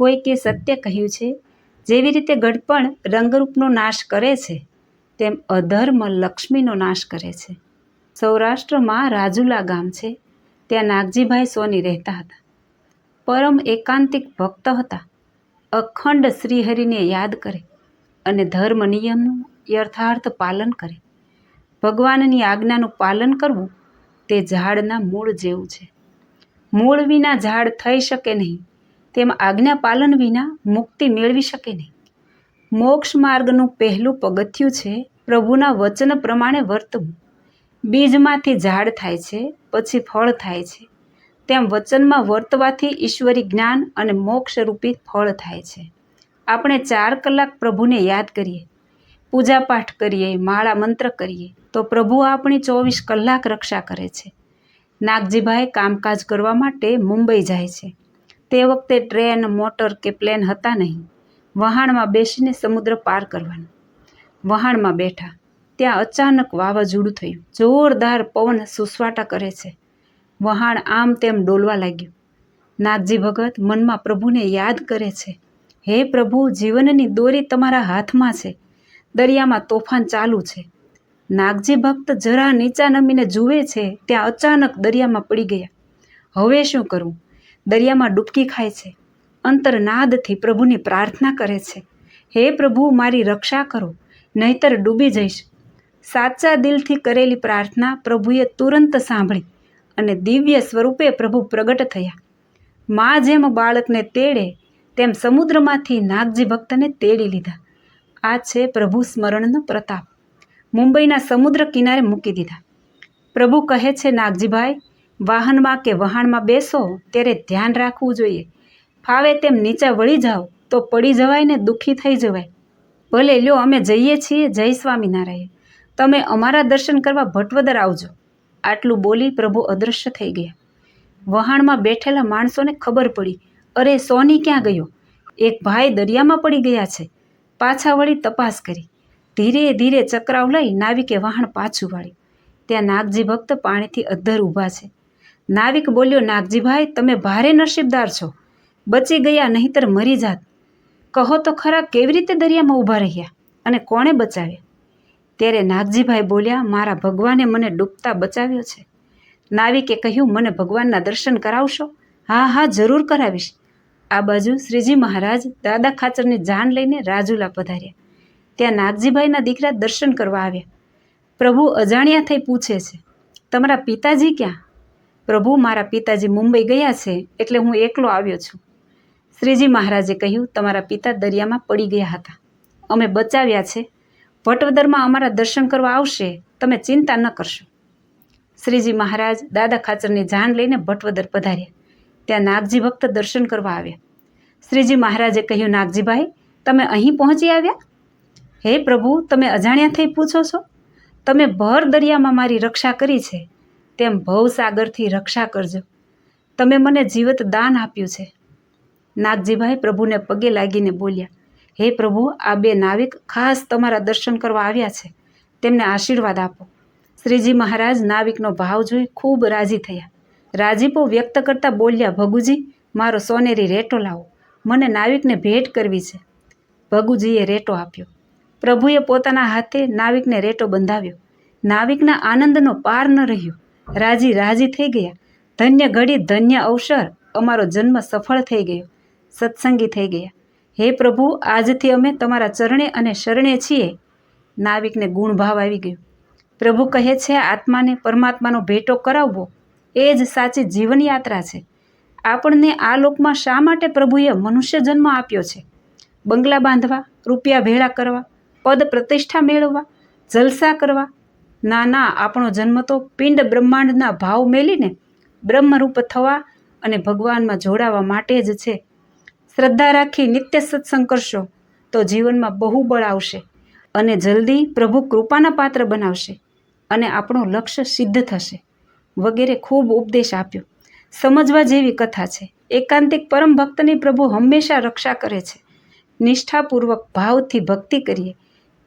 કોઈકે સત્ય કહ્યું છે, જેવી રીતે ગડપણ રંગરૂપનો નાશ કરે છે, તેમ અધર્મ લક્ષ્મીનો નાશ કરે છે. સૌરાષ્ટ્રમાં રાજુલા ગામ છે. ત્યાં નાગજીભાઈ સોની રહેતા હતા. પરમ એકાંતિક ભક્ત હતા. અખંડ શ્રીહરિને યાદ કરે અને ધર્મ નિયમનું યથાર્થ પાલન કરે. ભગવાનની આજ્ઞાનું પાલન કરવું તે ઝાડના મૂળ જેવું છે. મૂળ વિના ઝાડ થઈ શકે નહીં, તેમ આજ્ઞા પાલન વિના મુક્તિ મેળવી શકે નહીં. મોક્ષ માર્ગનું પહેલું પગથિયું છે પ્રભુના વચન પ્રમાણે વર્તવું. બીજમાંથી ઝાડ થાય છે, પછી ફળ થાય છે. તેમ વચનમાં વર્તવાથી ઈશ્વરી જ્ઞાન અને મોક્ષરૂપી ફળ થાય છે. આપણે 4 કલાક પ્રભુને યાદ કરીએ, પૂજાપાઠ કરીએ, માળા મંત્ર કરીએ તો પ્રભુ આપણી 24 કલાક રક્ષા કરે છે. નાગજીભાઈ કામકાજ કરવા માટે મુંબઈ જાય છે. તે વખતે ટ્રેન, મોટર કે પ્લેન હતા નહીં. વહાણમાં બેસીને સમુદ્ર પાર કરવાનું. વહાણમાં બેઠા ત્યાં અચાનક વાવાઝોડું થયું. જોરદાર પવન સુસવાટા કરે છે. વહાણ આમ તેમ ડોલવા લાગ્યું. નાગજી ભગત મનમાં પ્રભુને યાદ કરે છે. હે પ્રભુ, જીવનની દોરી તમારા હાથમાં છે. દરિયામાં તોફાન ચાલુ છે. નાગજી ભક્ત જરા નીચા નમીને જુએ છે ત્યાં અચાનક દરિયામાં પડી ગયા. હવે શું કરવું? દરિયામાં ડૂબકી ખાય છે. અંતરનાદથી પ્રભુની પ્રાર્થના કરે છે. હે પ્રભુ, મારી રક્ષા કરો, નહીતર ડૂબી જઈશ. સાચા દિલથી કરેલી પ્રાર્થના પ્રભુએ તુરંત સાંભળી અને દિવ્ય સ્વરૂપે પ્રભુ પ્રગટ થયા. માં જેમ બાળકને તેડે તેમ સમુદ્રમાંથી નાગજી ભક્તને તેડી લીધા. આ છે પ્રભુ સ્મરણનો પ્રતાપ. મુંબઈના સમુદ્ર કિનારે મૂકી દીધા. પ્રભુ કહે છે, નાગજીભાઈ, વાહનમાં કે વહાણમાં બેસો ત્યારે ધ્યાન રાખવું જોઈએ. ફાવે તેમ નીચે વળી જાઓ તો પડી જવાય ને દુઃખી થઈ જવાય. ભલે લ્યો, અમે જઈએ છીએ. જય સ્વામિનારાયણ. તમે અમારા દર્શન કરવા ભટવદર આવજો. આટલું બોલી પ્રભુ અદૃશ્ય થઈ ગયા. વહાણમાં બેઠેલા માણસોને ખબર પડી. અરે, સોની ક્યાં ગયો? એક ભાઈ દરિયામાં પડી ગયા છે. પાછા વળી તપાસ કરી. ધીરે ધીરે ચક્રાવ લઈ નાવિકે વહાણ પાછું વાળ્યું. ત્યાં નાગજી ભક્ત પાણીથી અદ્ધર ઊભા છે. નાવિક બોલ્યો, નાગજીભાઈ, તમે ભારે નસીબદાર છો. બચી ગયા, નહીતર મરી જાત. કહો તો ખરા, કેવી રીતે દરિયામાં ઊભા રહ્યા અને કોણે બચાવ્યા? ત્યારે નાગજીભાઈ બોલ્યા, મારા ભગવાને મને ડૂબતા બચાવ્યો છે. નાવિકે કહ્યું, મને ભગવાનના દર્શન કરાવશો? હા હા, જરૂર કરાવીશ. આ બાજુ શ્રીજી મહારાજ દાદા ખાચરની જાન લઈને રાજુલા પધાર્યા. ત્યાં નાગજીભાઈના દીકરા દર્શન કરવા આવ્યા. પ્રભુ અજાણ્યા થઈ પૂછે છે, તમારા પિતાજી ક્યાં? પ્રભુ, મારા પિતાજી મુંબઈ ગયા છે, એટલે હું એકલો આવ્યો છું. શ્રીજી મહારાજે કહ્યું, તમારા પિતા દરિયામાં પડી ગયા હતા. અમે બચાવ્યા છે. ભટવદરમાં અમારા દર્શન કરવા આવશે. તમે ચિંતા ન કરશો. શ્રીજી મહારાજ દાદા ખાચરની જાન લઈને ભટવદર પધાર્યા. ત્યાં નાગજી ભક્ત દર્શન કરવા આવ્યા. શ્રીજી મહારાજે કહ્યું, નાગજીભાઈ, તમે અહીં પહોંચી આવ્યા? હે પ્રભુ, તમે અજાણ્યા થઈ પૂછો છો? તમે ભર દરિયામાં મારી રક્ષા કરી છે, તેમ ભવસાગરથી રક્ષા કરજો. તમે મને જીવત દાન આપ્યું છે. નાગજીભાઈ પ્રભુને પગે લાગીને બોલ્યા, હે પ્રભુ, આ 2 નાવિક ખાસ તમારા દર્શન કરવા આવ્યા છે. તેમને આશીર્વાદ આપો. શ્રીજી મહારાજ નાવિકનો ભાવ જોઈ ખૂબ રાજી થયા. રાજીપો વ્યક્ત કરતા બોલ્યા, ભગુજી, મારો સોનેરી રેટો લાવો. મને નાવિકને ભેટ કરવી છે. ભગુજીએ રેટો આપ્યો. પ્રભુએ પોતાના હાથે નાવિકને રેટો બંધાવ્યો. નાવિકના આનંદનો પાર ન રહ્યો. રાજી રાજી થઈ ગયા. ધન્ય ઘડી, ધન્ય અવસર, અમારો જન્મ સફળ થઈ ગયો. સત્સંગી થઈ ગયા. હે પ્રભુ, આજથી અમે તમારા ચરણે અને શરણે છીએ. નાવિકને ગુણભાવ આવી ગયો. પ્રભુ કહે છે, આત્માને પરમાત્માનો ભેટો કરાવવો એ જ સાચી જીવન યાત્રા છે. આપણને આ લોકમાં શા માટે પ્રભુએ મનુષ્ય જન્મ આપ્યો છે? બંગલા બાંધવા, રૂપિયા ભેળા કરવા, પદ પ્રતિષ્ઠા મેળવવા, જલસા કરવા? ના ના, આપણો જન્મ તો પિંડ બ્રહ્માંડના ભાવ મેલીને બ્રહ્મરૂપ થવા અને ભગવાનમાં જોડાવા માટે જ છે. શ્રદ્ધા રાખી નિત્ય સત્સંગ કરશો તો જીવનમાં બહુ બળ આવશે અને જલ્દી પ્રભુ કૃપાના પાત્ર બનાવશે અને આપણું લક્ષ્ય સિદ્ધ થશે. વગેરે ખૂબ ઉપદેશ આપ્યો. સમજવા જેવી કથા છે. એકાંતિક પરમ ભક્તની પ્રભુ હંમેશા રક્ષા કરે છે. નિષ્ઠાપૂર્વક ભાવથી ભક્તિ કરીએ,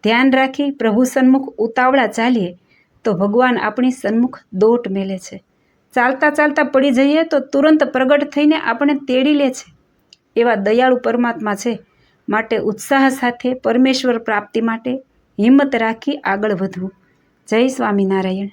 ધ્યાન રાખી પ્રભુ સન્મુખ ઉતાવળા ચાલીએ તો ભગવાન આપણી સન્મુખ દોટ મેલે છે. ચાલતા ચાલતા પડી જઈએ તો તુરંત પ્રગટ થઈને આપણે તેડી લે છે. એવા દયાળુ પરમાત્મા છે. માટે ઉત્સાહ સાથે પરમેશ્વર પ્રાપ્તિ માટે હિંમત રાખી આગળ વધવું. જય સ્વામિનારાયણ.